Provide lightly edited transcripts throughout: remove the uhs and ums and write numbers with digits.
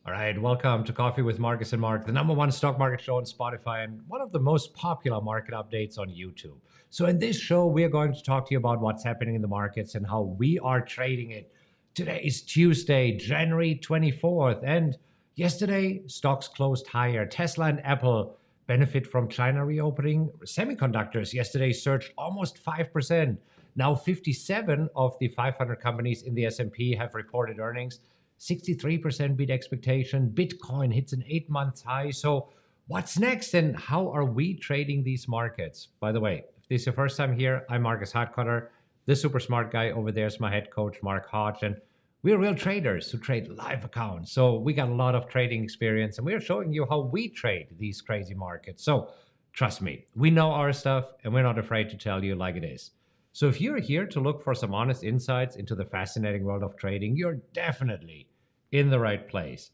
All right, welcome to Coffee with Marcus and Mark, the number one stock market show on Spotify and one of the most popular market updates on YouTube. So, in this show, we are going to talk to you about what's happening in the markets and how we are trading it. Today is Tuesday, January 24th, and yesterday, stocks closed higher. Tesla and Apple benefit from China reopening. Semiconductors yesterday surged almost 5%. Now, 57 of the 500 companies in the S&P have reported earnings. 63% beat expectation. Bitcoin hits an 8 month high. So, what's next and how are we trading these markets? By the way, if this is your first time here, I'm Markus Heitkoetter. This super smart guy over there is my head coach, Mark Hodge. And we're real traders who trade live accounts. So, we got a lot of trading experience and we're showing you how we trade these crazy markets. So, trust me, we know our stuff and we're not afraid to tell you like it is. So, if you're here to look for some honest insights into the fascinating world of trading, you're definitely in the right place.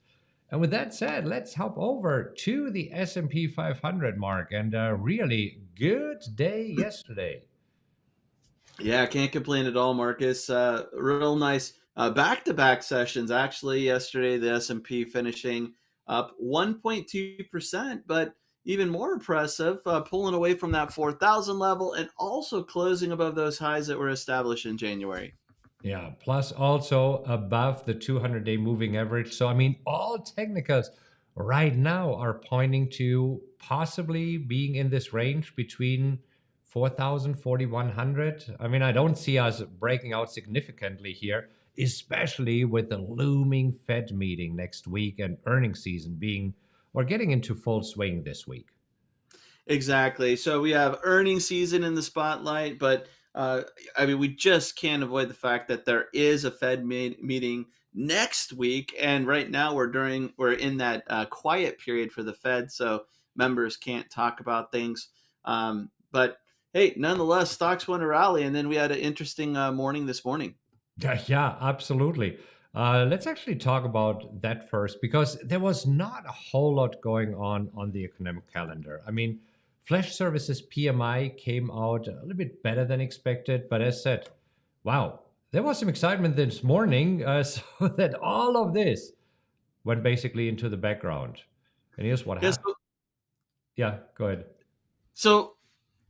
And with that said, let's hop over to the S&P 500, Mark, and a really good day yesterday. Yeah, can't complain at all, Marcus. Real nice back-to-back sessions. Actually, yesterday the S&P finishing up 1.2%, but even more impressive, pulling away from that 4,000 level and also closing above those highs that were established in January. Yeah, plus also above the 200-day moving average. So, I mean, all technicals right now are pointing to possibly being in this range between 4,000, 4,100. I mean, I don't see us breaking out significantly here, especially with the looming Fed meeting next week and earnings season being, we're getting into full swing this week. Exactly. So we have earnings season in the spotlight, but I mean, we just can't avoid the fact that there is a Fed meeting next week, and right now we're in that quiet period for the Fed, so members can't talk about things. But hey, nonetheless, stocks went a rally, and then we had an interesting morning this morning. Yeah, absolutely. Let's actually talk about that first because there was not a whole lot going on the economic calendar. I mean, flash services PMI came out a little bit better than expected, but as said, wow, there was some excitement this morning, so that all of this went basically into the background. And here's what Yes. happened. Yeah, go ahead. So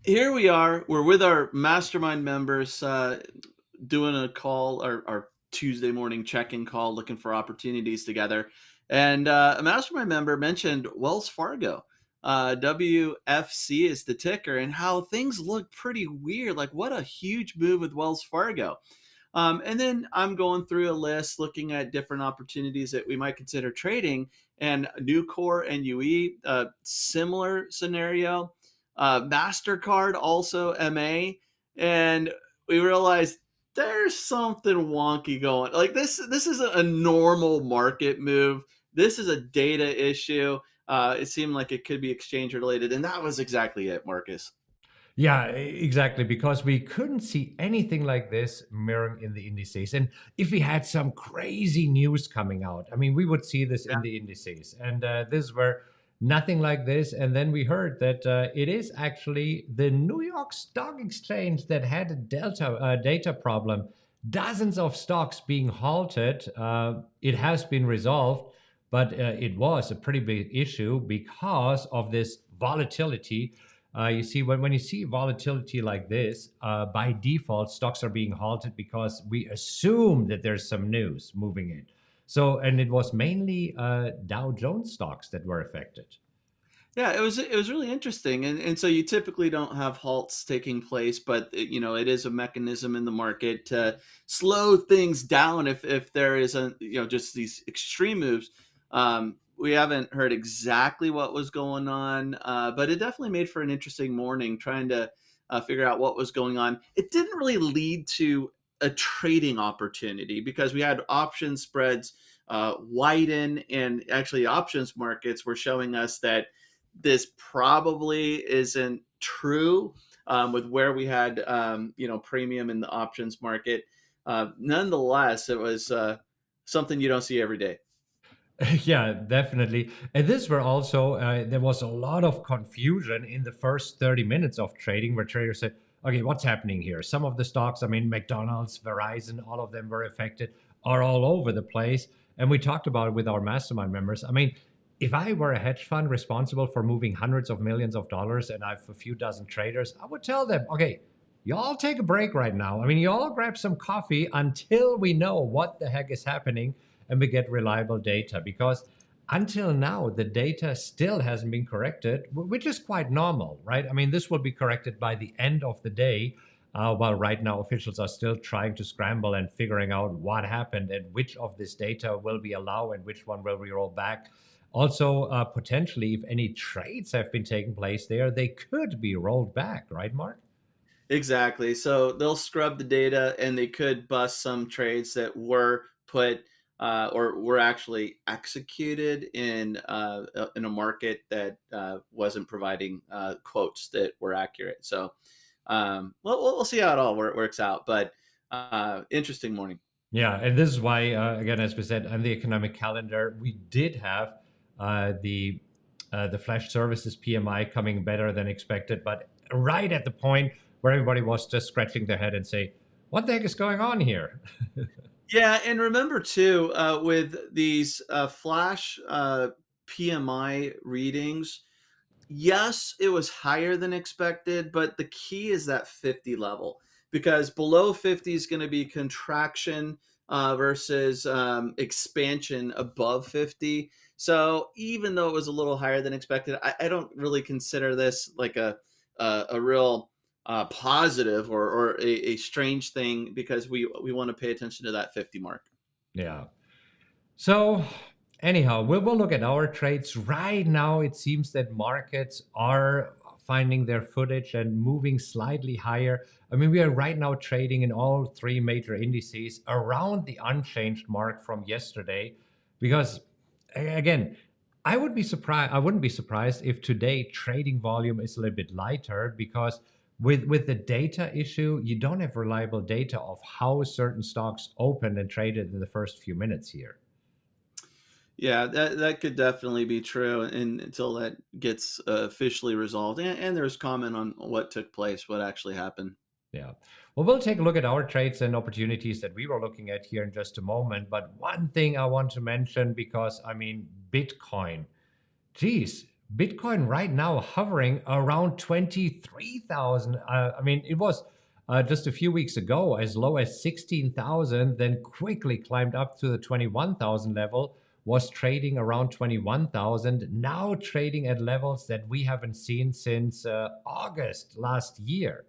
here we are. We're with our mastermind members doing a call, our Tuesday morning check-in call, looking for opportunities together. And a mastermind member mentioned Wells Fargo. WFC is the ticker, and how things look pretty weird. Like, what a huge move with Wells Fargo. And then I'm going through a list looking at different opportunities that we might consider trading. And Nucor and UE, similar scenario. MasterCard, also MA. And we realized there's something wonky going. Like this is a normal market move. This is a data issue. It seemed like it could be exchange related, and that was exactly it, Marcus. Yeah, exactly. Because we couldn't see anything like this mirroring in the indices. And if we had some crazy news coming out, I mean, we would see this in the indices. And this were nothing like this. And then we heard that it is actually the New York Stock Exchange that had a data problem. Dozens of stocks being halted. It has been resolved, but it was a pretty big issue because of this volatility. You see, when you see volatility like this, by default, stocks are being halted because we assume that there's some news moving in. So, and it was mainly Dow Jones stocks that were affected. Yeah, it was really interesting, and so you typically don't have halts taking place, but it is a mechanism in the market to slow things down if there is just these extreme moves. We haven't heard exactly what was going on, but it definitely made for an interesting morning trying to figure out what was going on. It didn't really lead to a trading opportunity because we had option spreads widen, and actually options markets were showing us that this probably isn't true with where we had premium in the options market. Nonetheless, it was something you don't see every day. Yeah, definitely. And this were also, there was a lot of confusion in the first 30 minutes of trading where traders said, okay, what's happening here? Some of the stocks, I mean, McDonald's, Verizon, all of them were affected, are all over the place. And we talked about it with our mastermind members. I mean, if I were a hedge fund responsible for moving hundreds of millions of dollars and I have a few dozen traders, I would tell them, okay, y'all take a break right now. I mean, y'all grab some coffee until we know what the heck is happening and we get reliable data. Because until now, the data still hasn't been corrected, which is quite normal, right? I mean, this will be corrected by the end of the day. While right now officials are still trying to scramble and figuring out what happened and which of this data will we allow and which one will we roll back. Also, potentially, if any trades have been taking place there, they could be rolled back, right, Mark? Exactly. So they'll scrub the data and they could bust some trades that were put or were actually executed in a market that wasn't providing quotes that were accurate. So we'll see how it all works out. But interesting morning. Yeah, and this is why, again, as we said, on the economic calendar, we did have the flash services PMI coming better than expected, but right at the point where everybody was just scratching their head and say, "What the heck is going on here?" Yeah, and remember too, with these flash PMI readings, yes, it was higher than expected, but the key is that 50 level because below 50 is going to be contraction versus expansion above 50. So even though it was a little higher than expected, I don't really consider this like a real positive or a strange thing because we want to pay attention to that 50 mark. Yeah. So, anyhow, we'll look at our trades. Right now, it seems that markets are finding their footage and moving slightly higher. I mean, we are right now trading in all three major indices around the unchanged mark from yesterday. Because, again, I wouldn't be surprised if today trading volume is a little bit lighter because with the data issue, you don't have reliable data of how certain stocks opened and traded in the first few minutes here. Yeah, that could definitely be true, and until that gets officially resolved, and there's comment on what took place, what actually happened. Yeah. Well, we'll take a look at our trades and opportunities that we were looking at here in just a moment. But one thing I want to mention, because I mean, Bitcoin, geez, Bitcoin right now hovering around 23,000. I mean, it was just a few weeks ago as low as 16,000, then quickly climbed up to the 21,000 level, was trading around 21,000, now trading at levels that we haven't seen since August last year.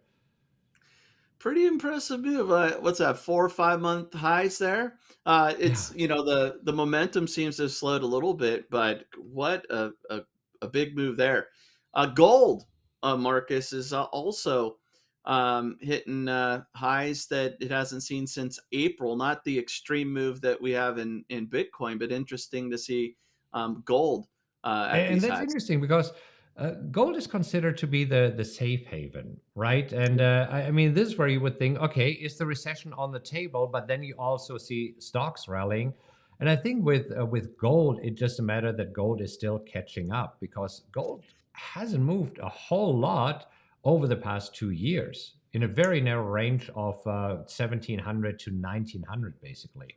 Pretty impressive move. What's that? 4 or 5 month highs there. Yeah. It's the momentum seems to have slowed a little bit, but what a big move there. Gold, Marcus is also hitting highs that it hasn't seen since April. Not the extreme move that we have in Bitcoin, but interesting to see gold at And these that's highs. interesting because gold is considered to be the safe haven, right? And I mean, this is where you would think, okay, is the recession on the table? But then you also see stocks rallying. And I think with gold, it's just a matter that gold is still catching up because gold hasn't moved a whole lot over the past 2 years in a very narrow range of 1700 to 1900, basically.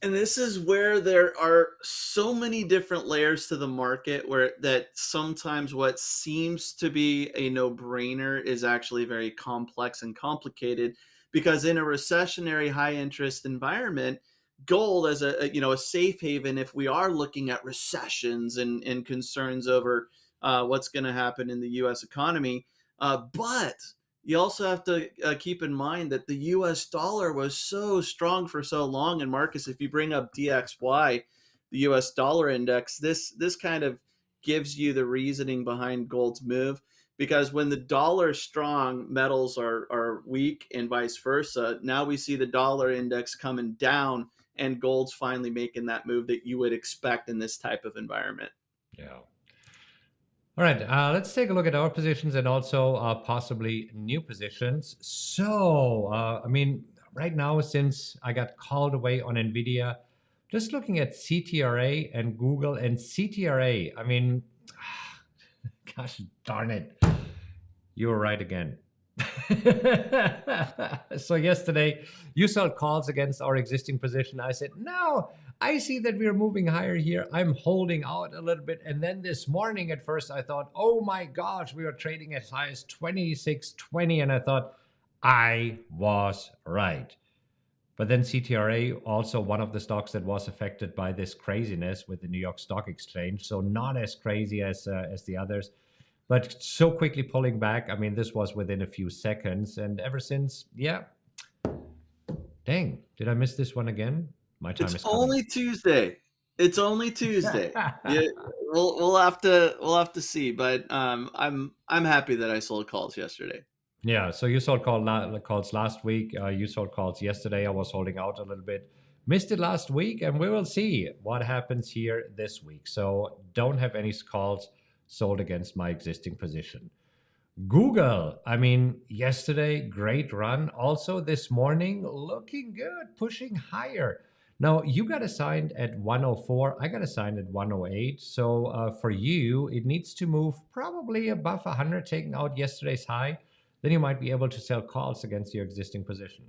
And this is where there are so many different layers to the market where that sometimes what seems to be a no-brainer is actually very complex and complicated because in a recessionary high interest environment, gold as a safe haven if we are looking at recessions and concerns over what's going to happen in the US economy. But you also have to keep in mind that the US dollar was so strong for so long. And Marcus, if you bring up DXY, the US dollar index, this kind of gives you the reasoning behind gold's move. Because when the dollar is strong, metals are weak and vice versa. Now we see the dollar index coming down and gold's finally making that move that you would expect in this type of environment. Yeah. All right, let's take a look at our positions and also possibly new positions. So, I mean, right now, since I got called away on NVIDIA, just looking at CTRA and Google and CTRA, I mean, gosh darn it, you were right again. So yesterday, you sold calls against our existing position. I said, no, I see that we're moving higher here. I'm holding out a little bit. And then this morning, at first, I thought, oh my gosh, we were trading as high as 26.20. And I thought, I was right. But then CTRA, also one of the stocks that was affected by this craziness with the New York Stock Exchange. So not as crazy as the others, but so quickly pulling back. I mean, this was within a few seconds. And ever since, yeah. Dang, did I miss this one again? My time It's is coming. only Tuesday. It's only Tuesday. Yeah, we'll have to see, but I'm happy that I sold calls yesterday. Yeah, so you sold calls last week. You sold calls yesterday. I was holding out a little bit. Missed it last week, and we will see what happens here this week. So don't have any calls sold against my existing position. Google, I mean, yesterday, great run. Also this morning, looking good, pushing higher. Now, you got assigned at 104. I got assigned at 108. So for you, it needs to move probably above 100, taking out yesterday's high. Then you might be able to sell calls against your existing position.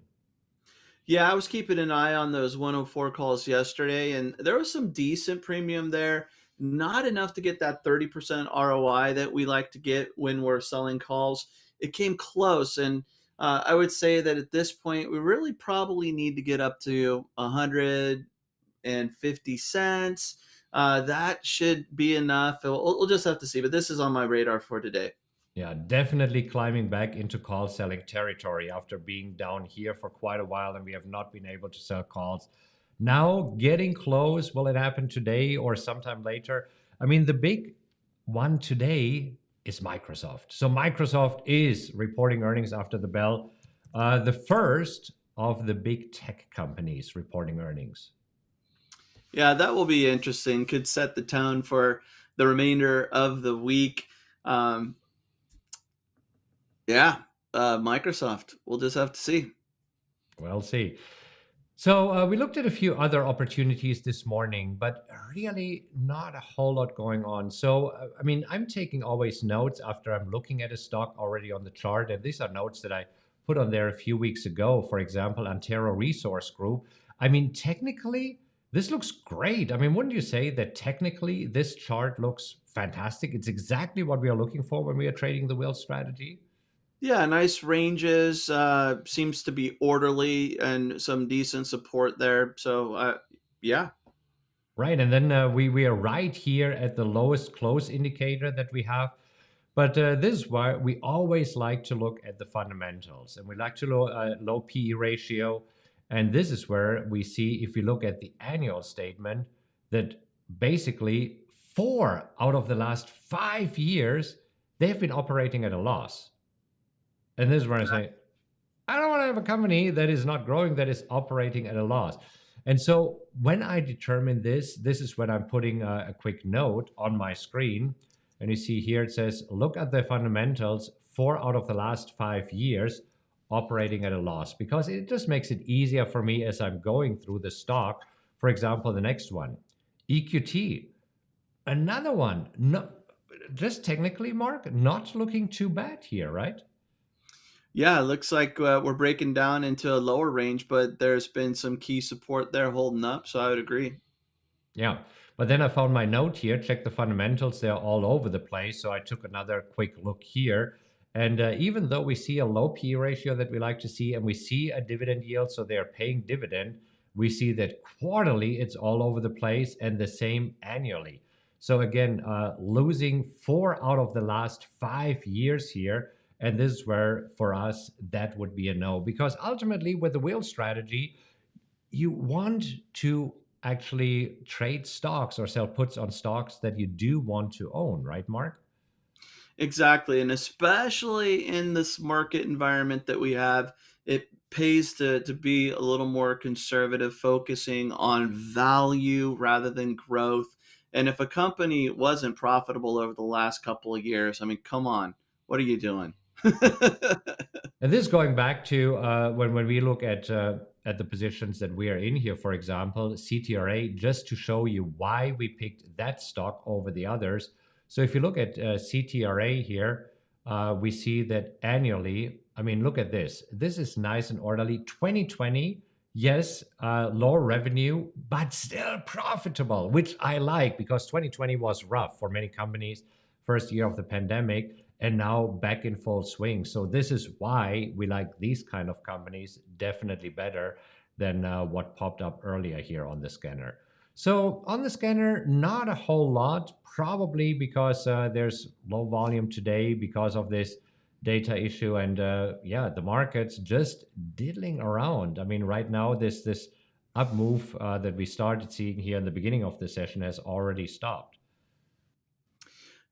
Yeah, I was keeping an eye on those 104 calls yesterday, and there was some decent premium there. Not enough to get that 30% ROI that we like to get when we're selling calls. It came close, and I would say that at this point, we really probably need to get up to 150 cents. That should be enough. We'll just have to see, but this is on my radar for today. Yeah, definitely climbing back into call selling territory after being down here for quite a while, and we have not been able to sell calls. Now getting close. Will it happen today or sometime later? I mean, the big one today is Microsoft. So Microsoft is reporting earnings after the bell. The first of the big tech companies reporting earnings. Yeah, that will be interesting. Could set the tone for the remainder of the week. Um, yeah, Microsoft. We'll just have to see. We'll see. So we looked at a few other opportunities this morning, but really not a whole lot going on. So, I mean, I'm taking always notes after I'm looking at a stock already on the chart. And these are notes that I put on there a few weeks ago. For example, Antero Resource Group. I mean, technically, this looks great. I mean, wouldn't you say that technically this chart looks fantastic? It's exactly what we are looking for when we are trading the wheel strategy. Yeah, nice ranges. Seems to be orderly and some decent support there. So, yeah. Right, and then we are right here at the lowest close indicator that we have. But this is why we always like to look at the fundamentals, and we like to low PE ratio. And this is where we see, if we look at the annual statement, that basically 4 out of the last 5 years they've been operating at a loss. And this is where I say, I don't want to have a company that is not growing, that is operating at a loss. And so when I determine this is when I'm putting a quick note on my screen. And you see here it says, look at the fundamentals, 4 out of the last 5 years operating at a loss, because it just makes it easier for me as I'm going through the stock. For example, the next one, EQT, another one, no, just technically, Mark, not looking too bad here, right? Yeah, it looks like we're breaking down into a lower range, but there's been some key support there holding up. So I would agree. Yeah. But then I found my note here, check the fundamentals, they're all over the place. So I took another quick look here. And even though we see a low P ratio that we like to see, and we see a dividend yield, so they're paying dividend, we see that quarterly it's all over the place, and the same annually. So again, losing 4 out of the last 5 years here. And this is where, for us, that would be a no. Because ultimately, with the wheel strategy, you want to actually trade stocks or sell puts on stocks that you do want to own, right, Mark? Exactly. And especially in this market environment that we have, it pays to be a little more conservative, focusing on value rather than growth. And if a company wasn't profitable over the last couple of years, I mean, come on, what are you doing? And this going back to when we look at the positions that we are in here, for example, CTRA, just to show you why we picked that stock over the others. So if you look at CTRA here, we see that annually, I mean, look at this. This is nice and orderly. 2020, Yes, lower revenue, but still profitable, which I like because 2020 was rough for many companies, first year of the pandemic, and now back in full swing. So this is why we like these kind of companies definitely better than what popped up earlier here on the scanner. So on the scanner, not a whole lot, probably because there's low volume today because of this data issue, and yeah, the market's just diddling around. I mean, right now this up move that we started seeing here in the beginning of the session has already stopped.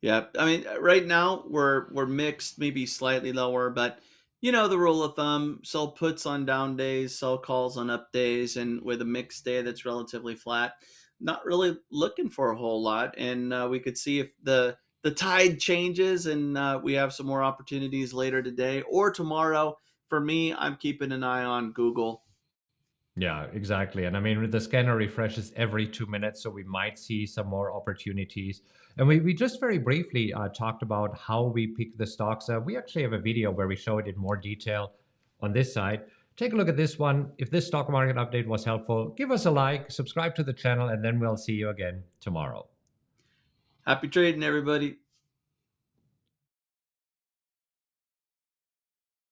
Yeah, I mean, right now we're mixed, maybe slightly lower, but you know the rule of thumb: sell puts on down days, sell calls on up days, and with a mixed day that's relatively flat. Not really looking for a whole lot, and we could see if the tide changes and we have some more opportunities later today or tomorrow. For me, I'm keeping an eye on Google. Yeah, exactly. And I mean, the scanner refreshes every 2 minutes, so we might see some more opportunities. And we just very briefly talked about how we pick the stocks. We actually have a video where we show it in more detail on this side. Take a look at this one. If this stock market update was helpful, give us a like, subscribe to the channel, and then we'll see you again tomorrow. Happy trading, everybody.